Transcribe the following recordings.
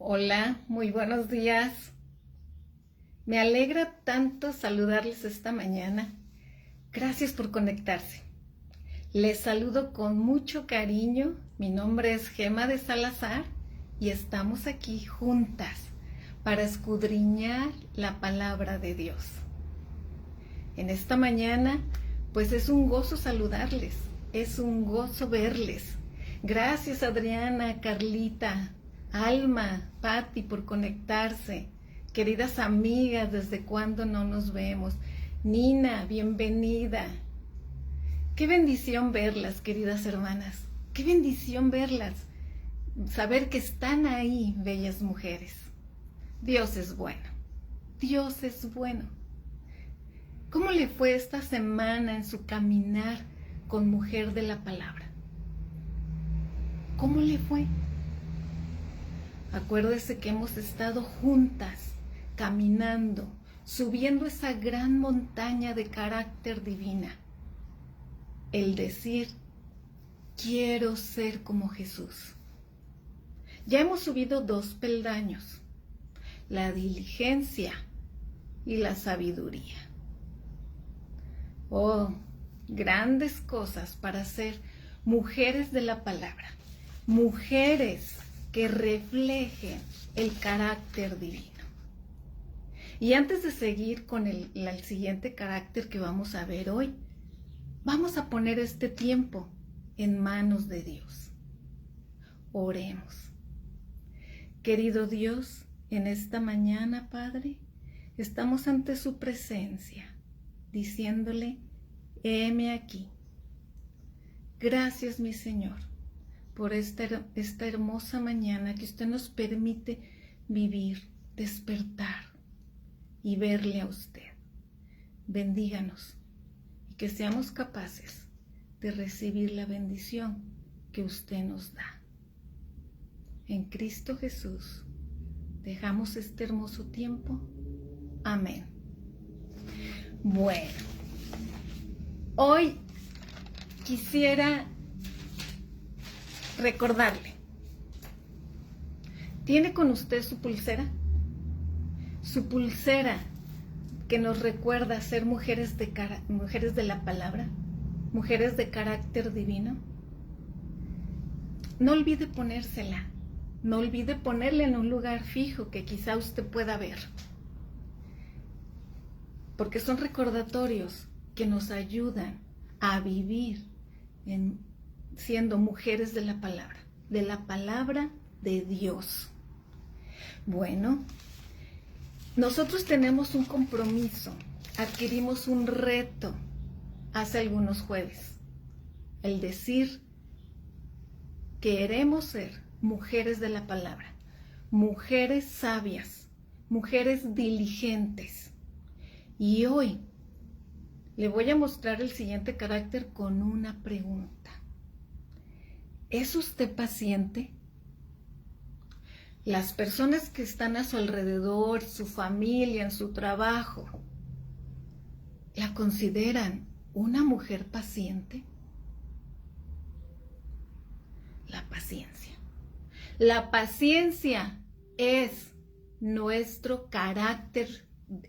Hola, muy buenos días. Me alegra tanto saludarles esta mañana. Gracias por conectarse. Les saludo con mucho cariño. Mi nombre es Gema de Salazar y estamos aquí juntas para escudriñar la palabra de Dios. En esta mañana, pues es un gozo saludarles, es un gozo verles. Gracias Adriana, Carlita, Alma, Patti por conectarse. Queridas amigas, ¿desde cuándo no nos vemos? Nina, bienvenida. Qué bendición verlas, queridas hermanas. Qué bendición verlas. Saber que están ahí, bellas mujeres. Dios es bueno. Dios es bueno. ¿Cómo le fue esta semana en su caminar con Mujer de la Palabra? ¿Cómo le fue? Acuérdese que hemos estado juntas, caminando, subiendo esa gran montaña de carácter divina. El decir, quiero ser como Jesús. Ya hemos subido 2 peldaños, la diligencia y la sabiduría. Oh, grandes cosas para ser mujeres de la palabra, mujeres que reflejen el carácter divino. Y antes de seguir con el siguiente carácter que vamos a ver hoy, vamos a poner este tiempo en manos de Dios. Oremos. Querido Dios, en esta mañana, Padre, estamos ante su presencia, diciéndole, heme aquí. Gracias, mi Señor, por esta hermosa mañana que usted nos permite vivir, despertar y verle a usted. Bendíganos y que seamos capaces de recibir la bendición que usted nos da. En Cristo Jesús dejamos este hermoso tiempo. Amén. Bueno, hoy quisiera recordarle, ¿tiene con usted su pulsera? Su pulsera que nos recuerda ser mujeres de la palabra, mujeres de carácter divino. No olvide ponérsela, no olvide ponerla en un lugar fijo que quizá usted pueda ver, porque son recordatorios que nos ayudan a vivir siendo mujeres de la palabra de Dios. Bueno, nosotros tenemos un compromiso, adquirimos un reto hace algunos jueves, el decir, queremos ser mujeres de la palabra, mujeres sabias, mujeres diligentes. Y hoy le voy a mostrar el siguiente carácter con una pregunta. ¿Es usted paciente? Las personas que están a su alrededor, su familia, en su trabajo, ¿la consideran una mujer paciente? La paciencia. La paciencia es nuestro carácter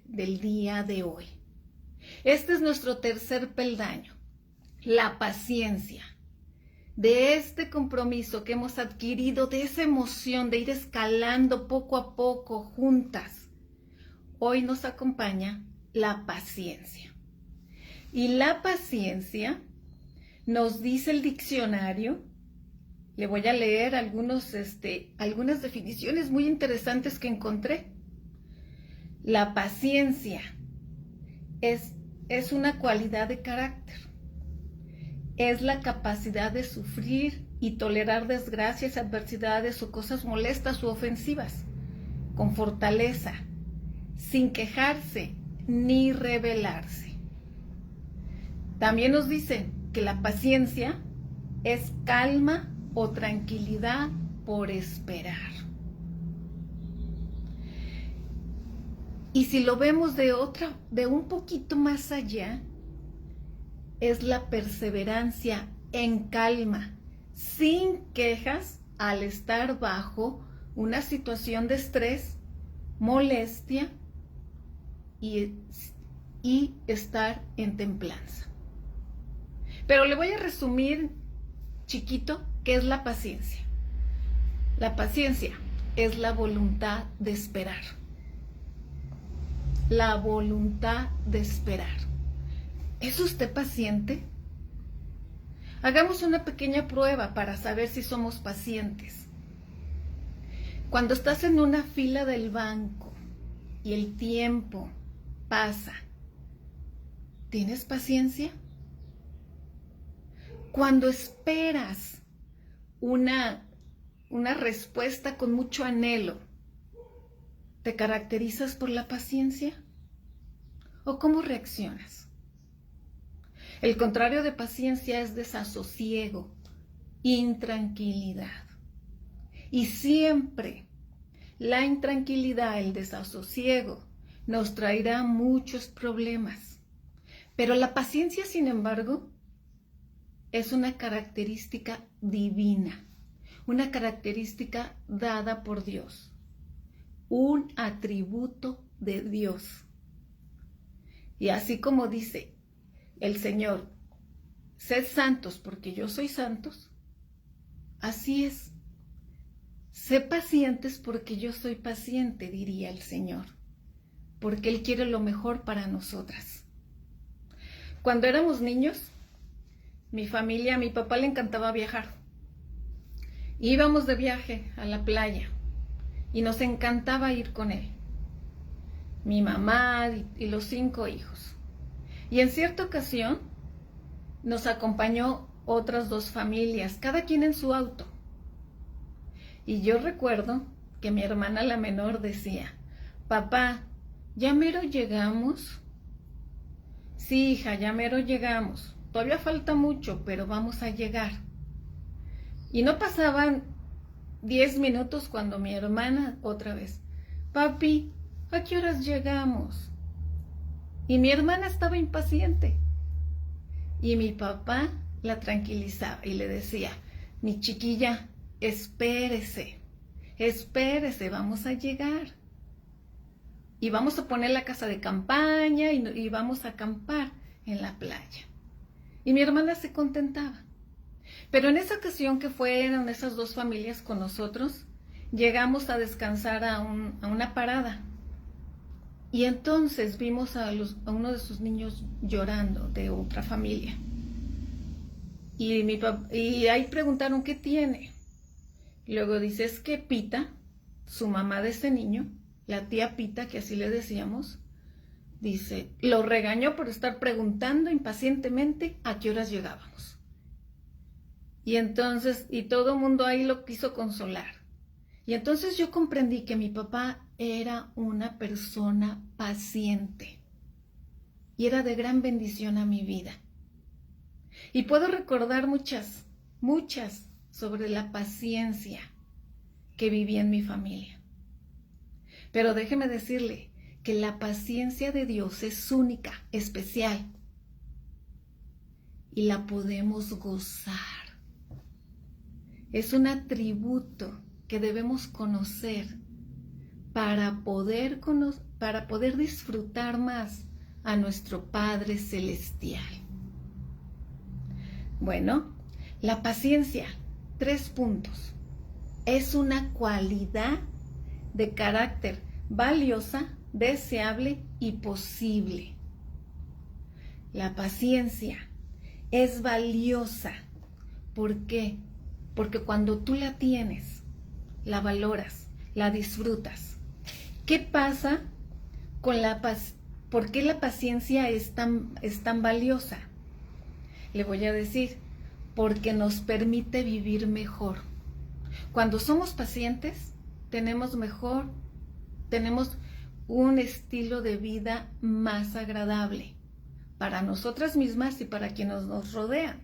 del día de hoy. Este es nuestro tercer peldaño, la paciencia. De este compromiso que hemos adquirido, de esa emoción de ir escalando poco a poco juntas, hoy nos acompaña la paciencia. Y la paciencia, nos dice el diccionario, le voy a leer algunas definiciones muy interesantes que encontré. La paciencia es una cualidad de carácter. Es la capacidad de sufrir y tolerar desgracias, adversidades o cosas molestas u ofensivas, con fortaleza, sin quejarse ni rebelarse. También nos dice que la paciencia es calma o tranquilidad por esperar. Y si lo vemos de un poquito más allá, es la perseverancia en calma, sin quejas al estar bajo una situación de estrés, molestia y estar en templanza. Pero le voy a resumir chiquito qué es la paciencia. La paciencia es la voluntad de esperar. La voluntad de esperar. ¿Es usted paciente? Hagamos una pequeña prueba para saber si somos pacientes. Cuando estás en una fila del banco y el tiempo pasa, ¿tienes paciencia? Cuando esperas una respuesta con mucho anhelo, ¿te caracterizas por la paciencia? ¿O cómo reaccionas? El contrario de paciencia es desasosiego, intranquilidad. Y siempre la intranquilidad, el desasosiego, nos traerá muchos problemas. Pero la paciencia, sin embargo, es una característica divina, una característica dada por Dios, un atributo de Dios. Y así como dice el Señor, sed santos porque yo soy santos, así es. Sé pacientes porque yo soy paciente, diría el Señor, porque Él quiere lo mejor para nosotras. Cuando éramos niños, mi familia, a mi papá le encantaba viajar. Íbamos de viaje a la playa y nos encantaba ir con él, mi mamá y los 5 hijos. Y en cierta ocasión nos acompañó otras 2 familias, cada quien en su auto. Y yo recuerdo que mi hermana, la menor, decía, papá, ¿ya mero llegamos? Sí, hija, ya mero llegamos. Todavía falta mucho, pero vamos a llegar. Y no pasaban 10 minutos cuando mi hermana otra vez, papi, ¿a qué horas llegamos? Y mi hermana estaba impaciente. Y mi papá la tranquilizaba y le decía, mi chiquilla, espérese, vamos a llegar. Y vamos a poner la casa de campaña y vamos a acampar en la playa. Y mi hermana se contentaba. Pero en esa ocasión que fueron esas 2 familias con nosotros, llegamos a descansar a una parada. Y entonces vimos a uno de sus niños llorando de otra familia. Y ahí preguntaron, ¿qué tiene? Luego dice, es que Pita, su mamá de ese niño, la tía Pita, que así le decíamos, dice, lo regañó por estar preguntando impacientemente a qué horas llegábamos. Y entonces, y todo el mundo ahí lo quiso consolar. Y entonces yo comprendí que mi papá era una persona paciente y era de gran bendición a mi vida. Y puedo recordar muchas sobre la paciencia que viví en mi familia. Pero déjeme decirle que la paciencia de Dios es única, especial, y la podemos gozar. Es un atributo que debemos conocer para poder disfrutar más a nuestro Padre Celestial. Bueno, la paciencia, 3 puntos. Es una cualidad de carácter valiosa, deseable y posible. La paciencia es valiosa. ¿Por qué? Porque cuando tú la tienes, la valoras, la disfrutas. ¿Qué pasa con la paciencia? ¿Por qué la paciencia es tan valiosa? Le voy a decir, porque nos permite vivir mejor. Cuando somos pacientes, tenemos un estilo de vida más agradable para nosotras mismas y para quienes nos rodean.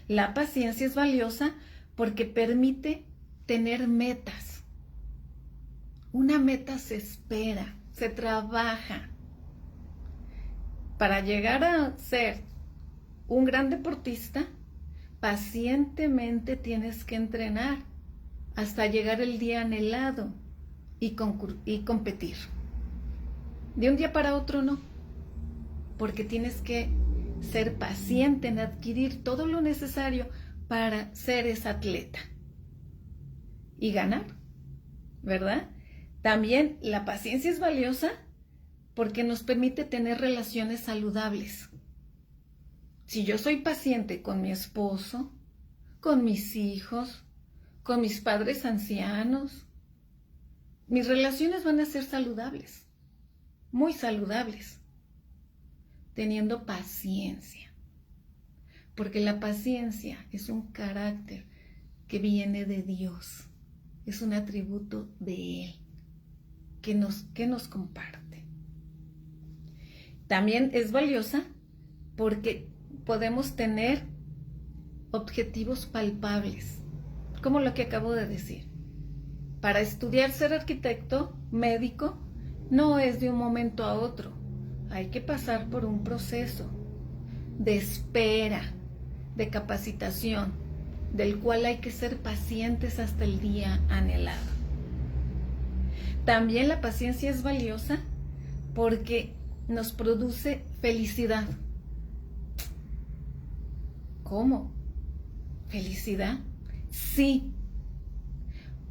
La paciencia es valiosa porque permite tener metas. Una meta se espera, se trabaja. Para llegar a ser un gran deportista, pacientemente tienes que entrenar hasta llegar el día anhelado y competir. De un día para otro no, porque tienes que ser paciente en adquirir todo lo necesario para ser esa atleta y ganar, ¿verdad? También la paciencia es valiosa porque nos permite tener relaciones saludables. Si yo soy paciente con mi esposo, con mis hijos, con mis padres ancianos, mis relaciones van a ser saludables, muy saludables, teniendo paciencia. Porque la paciencia es un carácter que viene de Dios, es un atributo de Él, que nos comparte. También es valiosa porque podemos tener objetivos palpables, como lo que acabo de decir. Para estudiar ser arquitecto, médico, no es de un momento a otro. Hay que pasar por un proceso de espera, de capacitación, del cual hay que ser pacientes hasta el día anhelado. También la paciencia es valiosa porque nos produce felicidad. ¿Cómo? ¿Felicidad? Sí,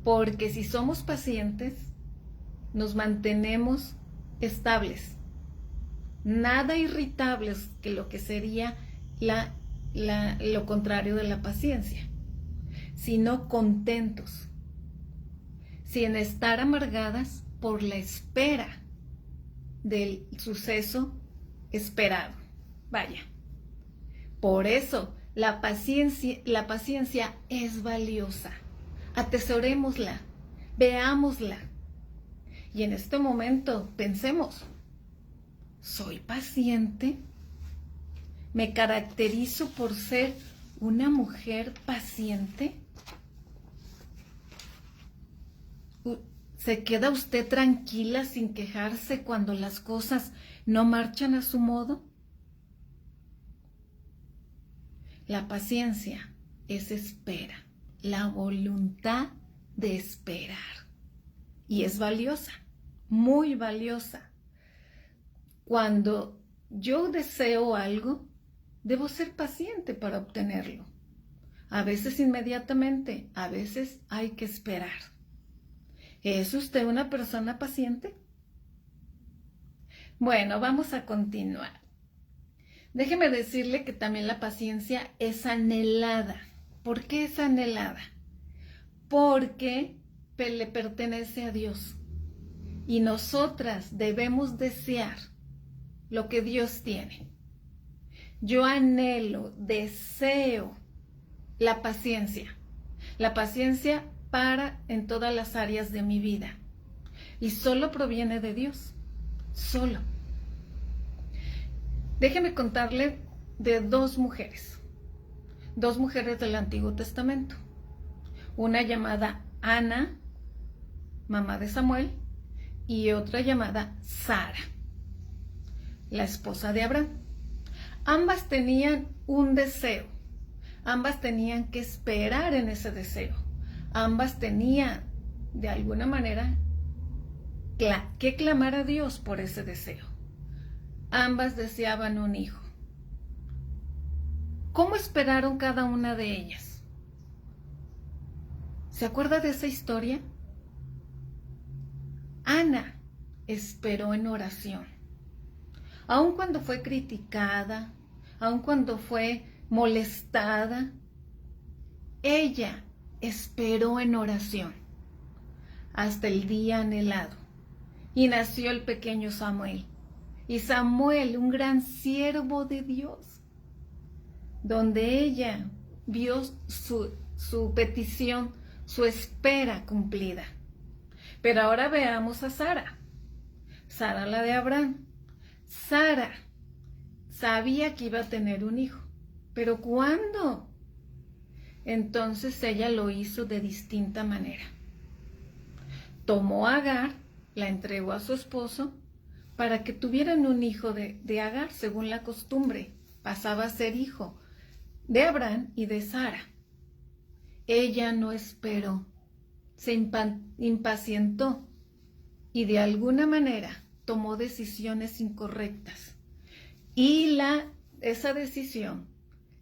porque si somos pacientes, nos mantenemos estables, nada irritables, que lo que sería lo contrario de la paciencia, sino contentos, sin estar amargadas por la espera del suceso esperado. Vaya, por eso la paciencia es valiosa. Atesorémosla, veámosla. Y en este momento pensemos, ¿soy paciente? ¿Me caracterizo por ser una mujer paciente? ¿Se queda usted tranquila sin quejarse cuando las cosas no marchan a su modo? La paciencia es espera, la voluntad de esperar. Y es valiosa, muy valiosa. Cuando yo deseo algo, debo ser paciente para obtenerlo. A veces inmediatamente, a veces hay que esperar. ¿Es usted una persona paciente? Bueno, vamos a continuar. Déjeme decirle que también la paciencia es anhelada. ¿Por qué es anhelada? Porque le pertenece a Dios. Y nosotras debemos desear lo que Dios tiene. Yo anhelo, deseo la paciencia. La paciencia para en todas las áreas de mi vida. Y solo proviene de Dios. Solo. Déjeme contarle de dos mujeres del Antiguo Testamento. Una llamada Ana, mamá de Samuel, y otra llamada Sara, la esposa de Abraham. Ambas tenían un deseo, ambas tenían que esperar en ese deseo, ambas tenían de alguna manera que clamar a Dios por ese deseo. Ambas deseaban un hijo. ¿Cómo esperaron cada una de ellas? ¿Se acuerda de esa historia? Ana esperó en oración. Aun cuando fue criticada, aun cuando fue molestada, ella esperó en oración hasta el día anhelado. Y nació el pequeño Samuel. Y Samuel, un gran siervo de Dios, donde ella vio su petición, su espera cumplida. Pero ahora veamos a Sara. Sara, la de Abraham. Sara sabía que iba a tener un hijo. ¿Pero cuándo? Entonces ella lo hizo de distinta manera. Tomó a Agar, la entregó a su esposo, para que tuvieran un hijo de Agar, según la costumbre. Pasaba a ser hijo de Abraham y de Sara. Ella no esperó, se impacientó y de alguna manera tomó decisiones incorrectas. Y esa decisión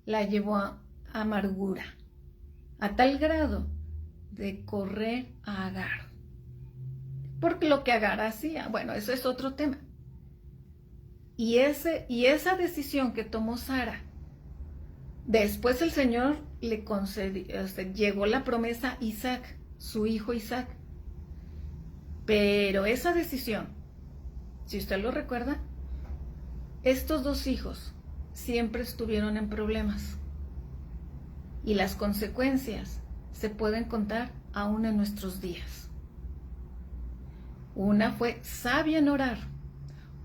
la llevó a amargura, a tal grado de correr a Agar. Porque lo que Agar hacía, bueno, eso es otro tema. Y esa decisión que tomó Sara, después el Señor le concedió, llegó la promesa a Isaac, su hijo Isaac. Pero esa decisión, si usted lo recuerda, estos dos hijos siempre estuvieron en problemas. Y las consecuencias se pueden contar aún en nuestros días. Una fue sabia en orar,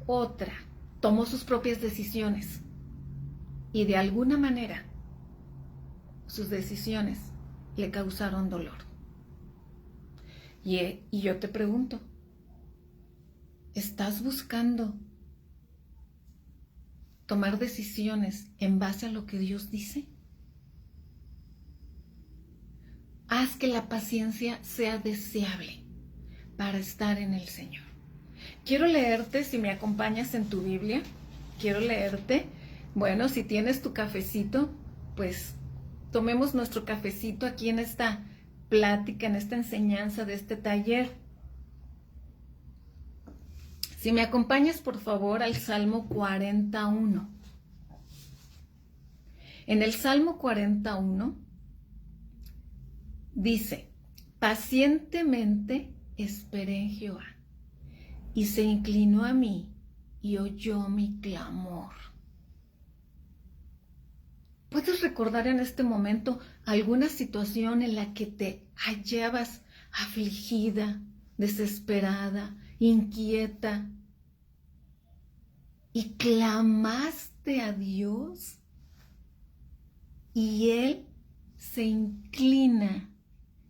otra tomó sus propias decisiones y de alguna manera sus decisiones le causaron dolor. Y yo te pregunto, ¿estás buscando tomar decisiones en base a lo que Dios dice? Haz que la paciencia sea deseable para estar en el Señor. Quiero leerte, si me acompañas en tu Biblia, quiero leerte, bueno, si tienes tu cafecito, pues tomemos nuestro cafecito aquí en esta plática, en esta enseñanza de este taller. Si me acompañas, por favor, al Salmo 41. En el Salmo 41 dice, pacientemente esperé en Jehová, y se inclinó a mí y oyó mi clamor. ¿Puedes recordar en este momento alguna situación en la que te hallabas afligida, desesperada, inquieta y clamaste a Dios y Él se inclina,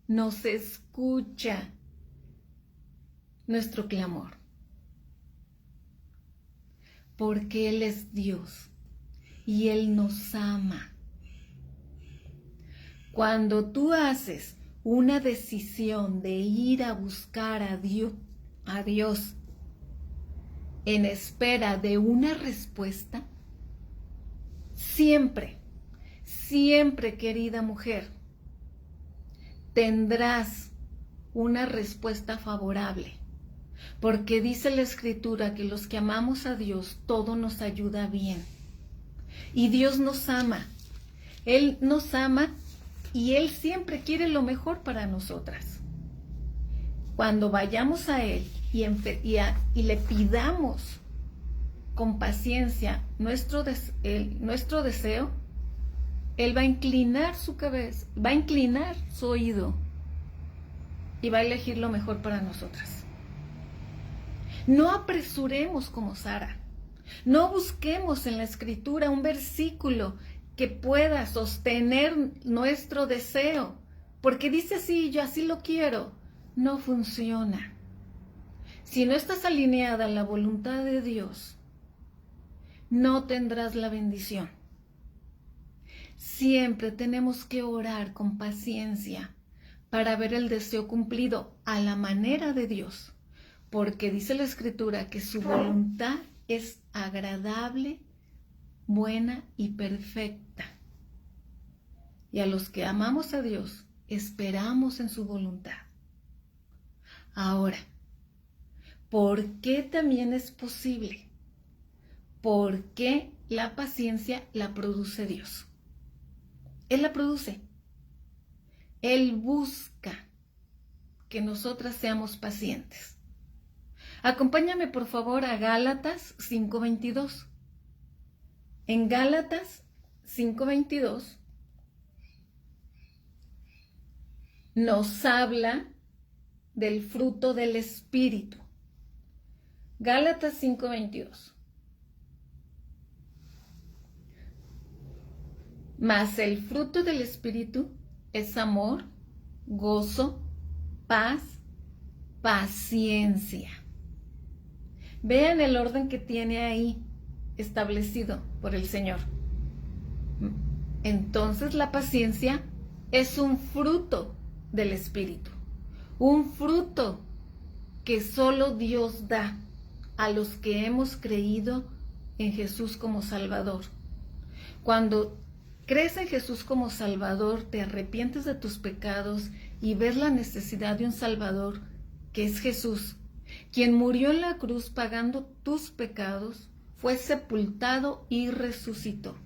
nos escucha nuestro clamor? Porque Él es Dios y Él nos ama. Cuando tú haces una decisión de ir a buscar a Dios en espera de una respuesta, siempre, querida mujer, tendrás una respuesta favorable. Porque dice la Escritura que los que amamos a Dios, todo nos ayuda bien. Y Dios nos ama. Él nos ama y Él siempre quiere lo mejor para nosotras. Cuando vayamos a Él y le pidamos con paciencia nuestro deseo, Él va a inclinar su cabeza, va a inclinar su oído y va a elegir lo mejor para nosotras. No apresuremos como Sara. No busquemos en la Escritura un versículo que pueda sostener nuestro deseo, porque dice así, yo así lo quiero. No funciona. Si no estás alineada a la voluntad de Dios, no tendrás la bendición. Siempre tenemos que orar con paciencia para ver el deseo cumplido a la manera de Dios. Porque dice la Escritura que su voluntad es agradable, buena y perfecta. Y a los que amamos a Dios, esperamos en su voluntad. Ahora, ¿por qué también es posible? Porque la paciencia la produce Dios. Él la produce. Él busca que nosotras seamos pacientes. Acompáñame por favor a Gálatas 5:22. En Gálatas 5:22 nos habla del fruto del Espíritu. Gálatas 5:22. Mas el fruto del Espíritu es amor, gozo, paz, paciencia. Vean el orden que tiene ahí establecido por el Señor. Entonces la paciencia es un fruto del Espíritu. un fruto que solo Dios da a los que hemos creído en Jesús como Salvador. Cuando crees en Jesús como Salvador, te arrepientes de tus pecados y ves la necesidad de un Salvador, que es Jesús, quien murió en la cruz pagando tus pecados, fue sepultado y resucitó.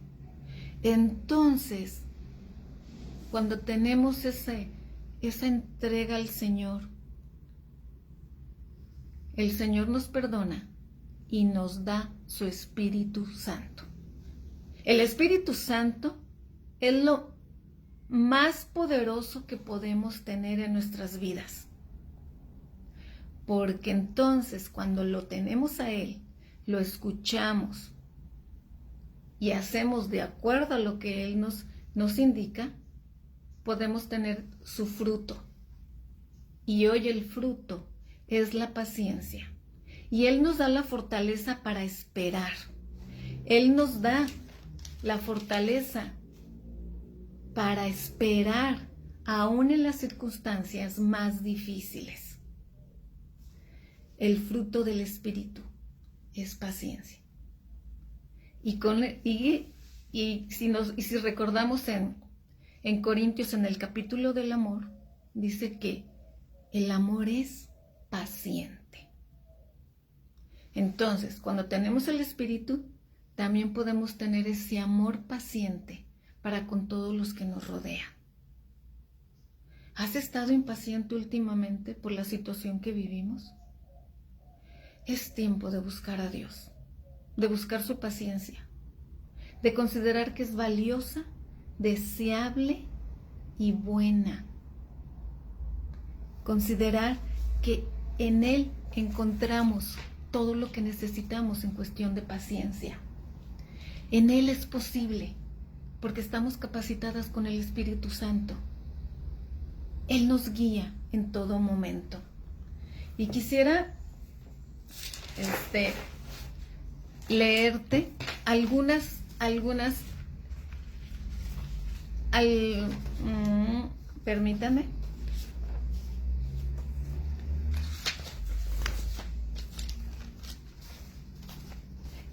Entonces, cuando tenemos esa entrega al Señor, el Señor nos perdona y nos da su Espíritu Santo. El Espíritu Santo es lo más poderoso que podemos tener en nuestras vidas. Porque entonces cuando lo tenemos a Él, lo escuchamos y hacemos de acuerdo a lo que Él nos indica, podemos tener su fruto. Y hoy el fruto es la paciencia. Y Él nos da la fortaleza para esperar. Él nos da la fortaleza para esperar aún en las circunstancias más difíciles. El fruto del Espíritu es paciencia. Y si recordamos en Corintios, en el capítulo del amor, dice que el amor es paciente. Entonces, cuando tenemos el Espíritu, también podemos tener ese amor paciente para con todos los que nos rodean. ¿Has estado impaciente últimamente por la situación que vivimos? Es tiempo de buscar a Dios, de buscar su paciencia, de considerar que es valiosa, deseable y buena. Considerar que en Él encontramos todo lo que necesitamos en cuestión de paciencia. En Él es posible, porque estamos capacitadas con el Espíritu Santo. Él nos guía en todo momento. Y quisiera leerte permítame.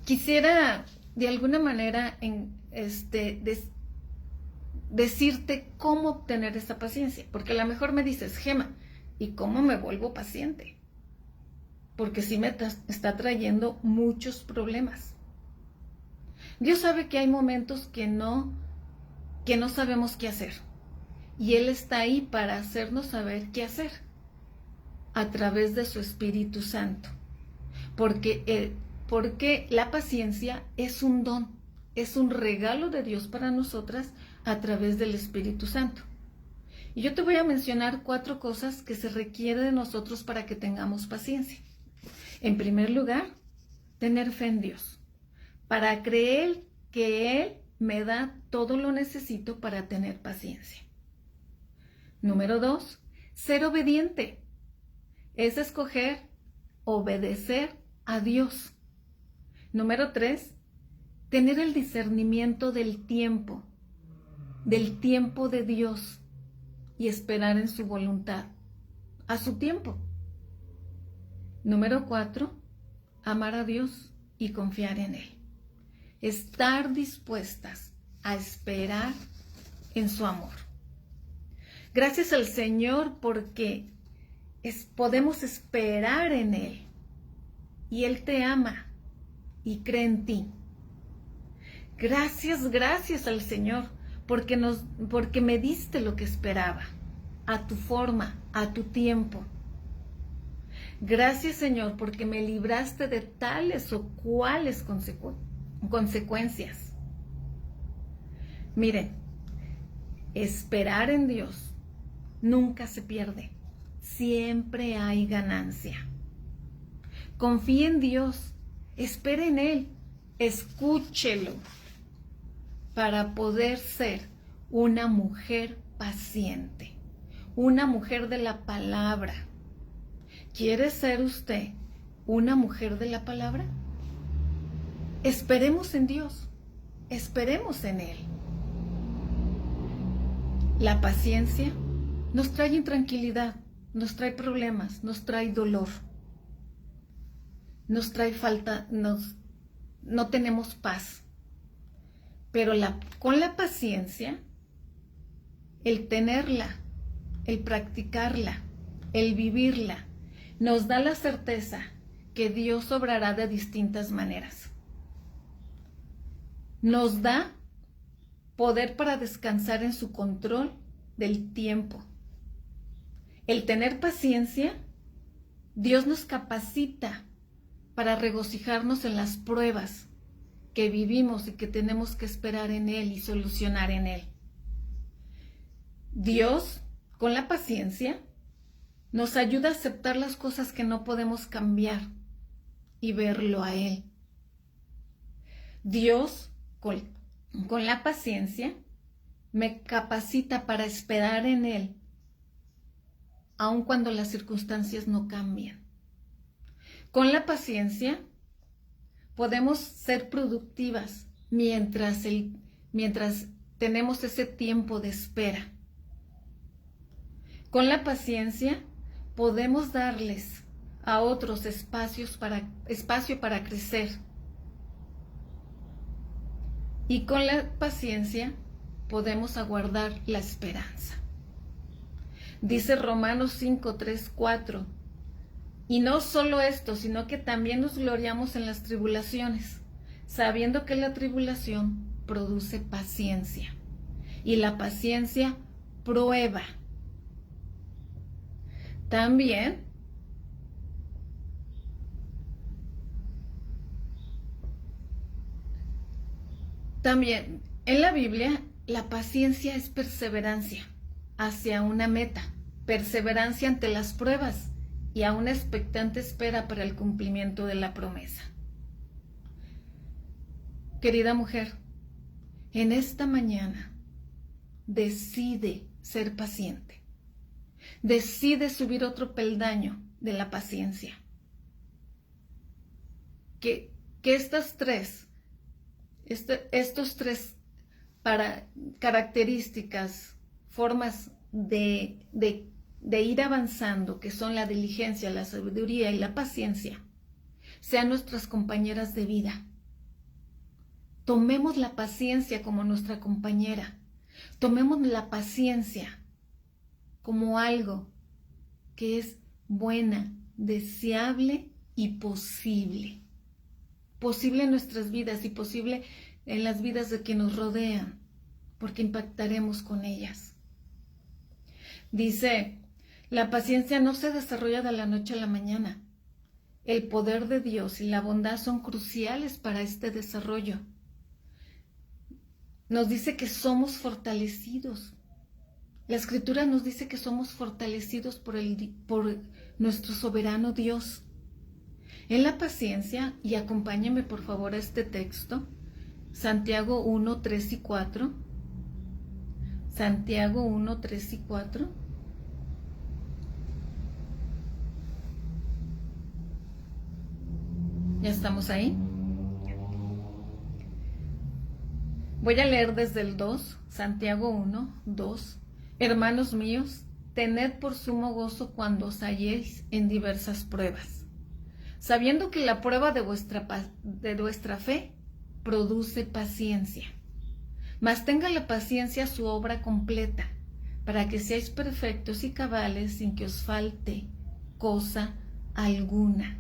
Quisiera de alguna manera decirte cómo obtener esa paciencia, porque a lo mejor me dices, Gema, ¿y cómo me vuelvo paciente? Porque sí me está trayendo muchos problemas. Dios sabe que hay momentos que no sabemos qué hacer, y Él está ahí para hacernos saber qué hacer a través de su Espíritu Santo, porque la paciencia es un don, es un regalo de Dios para nosotras a través del Espíritu Santo. Y yo te voy a mencionar 4 cosas que se requiere de nosotros para que tengamos paciencia. En primer lugar, tener fe en Dios, para creer que Él me da todo lo necesito para tener paciencia. Número 2, ser obediente. Es escoger obedecer a Dios. Número 3, tener el discernimiento del tiempo de Dios y esperar en su voluntad, a su tiempo. Número 4, amar a Dios y confiar en Él. Estar dispuestas a esperar en su amor. Gracias al Señor porque podemos esperar en Él y Él te ama y cree en ti. Gracias al Señor porque me diste lo que esperaba, a tu forma, a tu tiempo. Gracias, Señor, porque me libraste de tales o cuales consecuencias. Miren, esperar en Dios nunca se pierde, siempre hay ganancia. Confíe en Dios, espere en Él, escúchelo, para poder ser una mujer paciente, una mujer de la palabra. ¿Quiere ser usted una mujer de la palabra? Esperemos en Dios, esperemos en Él. La paciencia nos trae intranquilidad nos trae problemas, nos trae dolor, nos trae falta, no tenemos paz. Pero con la paciencia, el tenerla, el practicarla, el vivirla, nos da la certeza que Dios obrará de distintas maneras. Nos da poder para descansar en su control del tiempo. El tener paciencia, Dios nos capacita para regocijarnos en las pruebas que vivimos y que tenemos que esperar en Él y solucionar en Él. Dios, con la paciencia, nos ayuda a aceptar las cosas que no podemos cambiar y verlo a Él. Dios, con la paciencia, me capacita para esperar en Él, aun cuando las circunstancias no cambian. Con la paciencia, podemos ser productivas mientras tenemos ese tiempo de espera. Con la paciencia podemos darles a otros espacio para crecer. Y con la paciencia podemos aguardar la esperanza. Dice Romanos 5, 3, 4. Y no solo esto, sino que también nos gloriamos en las tribulaciones, sabiendo que la tribulación produce paciencia. Y la paciencia prueba. También en la Biblia, la paciencia es perseverancia hacia una meta, perseverancia ante las pruebas y a una expectante espera para el cumplimiento de la promesa. Querida mujer, en esta mañana decide ser paciente. Decide subir otro peldaño de la paciencia. Que estos tres características, formas de ir avanzando, que son la diligencia, la sabiduría y la paciencia, sean nuestras compañeras de vida. Tomemos la paciencia como nuestra compañera. Tomemos la paciencia como algo que es buena, deseable y posible. Posible en nuestras vidas y posible en las vidas de quienes nos rodean, porque impactaremos con ellas. Dice, la paciencia no se desarrolla de la noche a la mañana. El poder de Dios y la bondad son cruciales para este desarrollo. Nos dice que somos fortalecidos. La Escritura nos dice que somos fortalecidos por nuestro soberano Dios. En la paciencia, y acompáñame por favor a este texto, Santiago 1, 3 y 4. Santiago 1, 3 y 4. ¿Ya estamos ahí? Voy a leer desde el 2, Santiago 1, 2. Hermanos míos, tened por sumo gozo cuando os halléis en diversas pruebas, sabiendo que la prueba de vuestra fe produce paciencia. Mas tenga la paciencia su obra completa, para que seáis perfectos y cabales sin que os falte cosa alguna.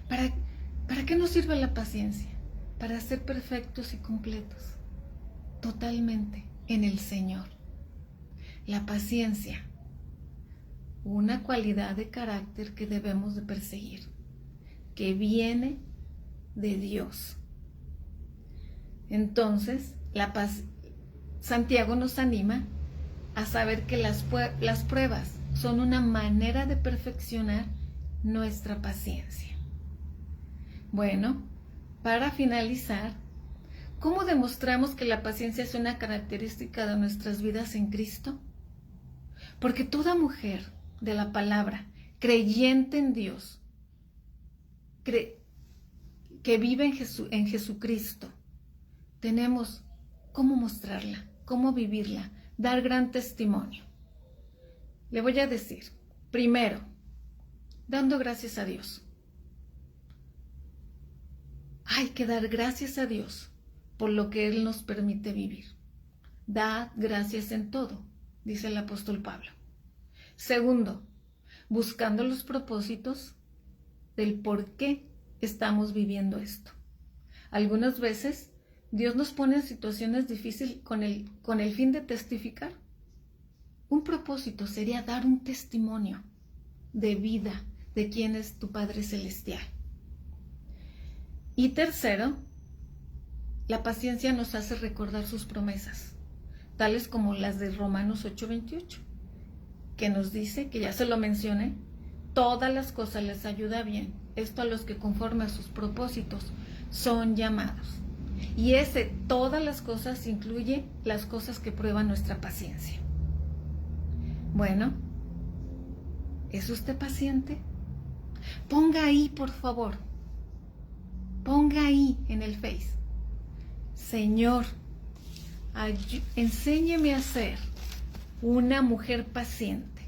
¿Para qué nos sirve la paciencia? Para ser perfectos y completos, totalmente en el Señor. La paciencia, una cualidad de carácter que debemos de perseguir, que viene de Dios. Entonces, Santiago nos anima a saber que las pruebas son una manera de perfeccionar nuestra paciencia. Bueno, para finalizar, ¿cómo demostramos que la paciencia es una característica de nuestras vidas en Cristo? Porque toda mujer de la palabra, creyente en Dios, que vive en Jesucristo, tenemos cómo mostrarla, cómo vivirla, dar gran testimonio. Le voy a decir, Primero, dando gracias a Dios. Hay que dar gracias a Dios por lo que Él nos permite vivir. Dad gracias en todo, dice el apóstol Pablo. Segundo, buscando los propósitos del por qué estamos viviendo esto. Algunas veces Dios nos pone en situaciones difíciles con el fin de testificar. Un propósito sería dar un testimonio de vida de quién es tu Padre Celestial. Y tercero, la paciencia nos hace recordar sus promesas, tales como las de Romanos 8:28, que nos dice, que ya se lo mencioné, todas las cosas les ayuda bien, esto a los que conforme a sus propósitos son llamados. Y todas las cosas incluye las cosas que prueban nuestra paciencia. Bueno, ¿es usted paciente? Ponga ahí, por favor, ponga ahí en el Face: Señor, enséñeme a ser una mujer paciente.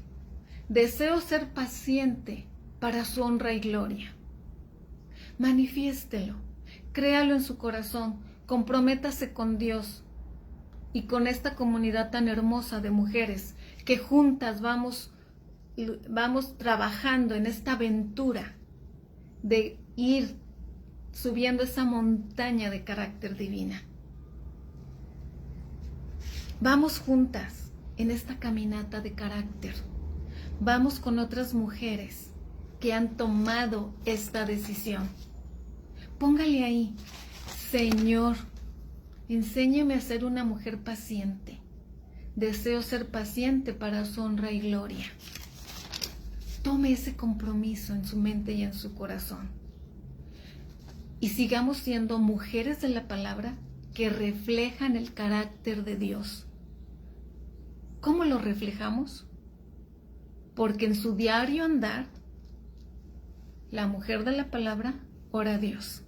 Deseo ser paciente para su honra y gloria. Manifiéstelo, créalo en su corazón, comprométase con Dios y con esta comunidad tan hermosa de mujeres que juntas vamos trabajando en esta aventura de ir subiendo esa montaña de carácter divina. Vamos juntas en esta caminata de carácter. Vamos con otras mujeres que han tomado esta decisión. Póngale ahí: Señor, enséñame a ser una mujer paciente. Deseo ser paciente para su honra y gloria. Tome ese compromiso en su mente y en su corazón. Y sigamos siendo mujeres de la palabra que reflejan el carácter de Dios. ¿Cómo lo reflejamos? Porque en su diario andar, la mujer de la palabra ora a Dios.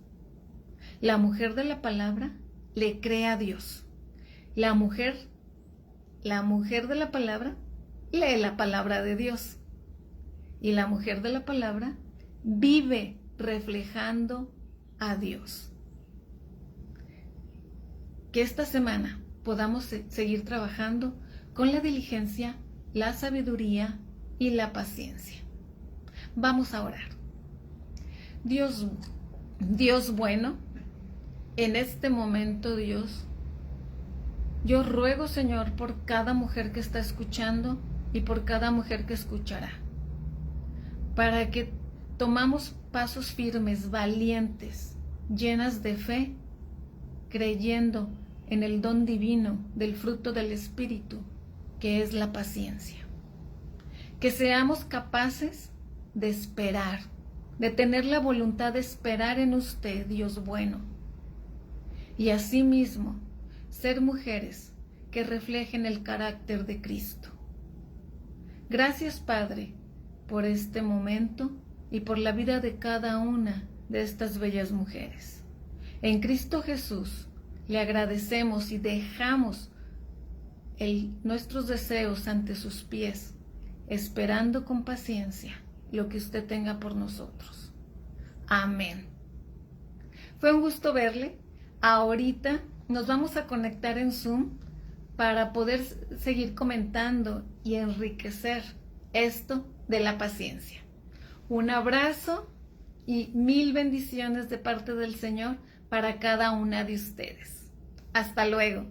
La mujer de la palabra le cree a Dios. La mujer de la palabra lee la palabra de Dios. Y la mujer de la palabra vive reflejando a Dios. Que esta semana podamos seguir trabajando con la diligencia, la sabiduría y la paciencia. Vamos a orar. Dios bueno, en este momento, Dios, yo ruego, Señor, por cada mujer que está escuchando y por cada mujer que escuchará, para que tomamos pasos firmes, valientes, llenas de fe, creyendo en el don divino del fruto del Espíritu, que es la paciencia. Que seamos capaces de esperar, de tener la voluntad de esperar en usted, Dios bueno, y asimismo ser mujeres que reflejen el carácter de Cristo. Gracias, Padre, por este momento y por la vida de cada una de estas bellas mujeres. En Cristo Jesús le agradecemos y dejamos nuestros deseos ante sus pies, esperando con paciencia lo que usted tenga por nosotros. Amén. Fue un gusto verle. Ahorita nos vamos a conectar en Zoom para poder seguir comentando y enriquecer esto de la paciencia. Un abrazo y 1000 bendiciones de parte del Señor para cada una de ustedes. Hasta luego.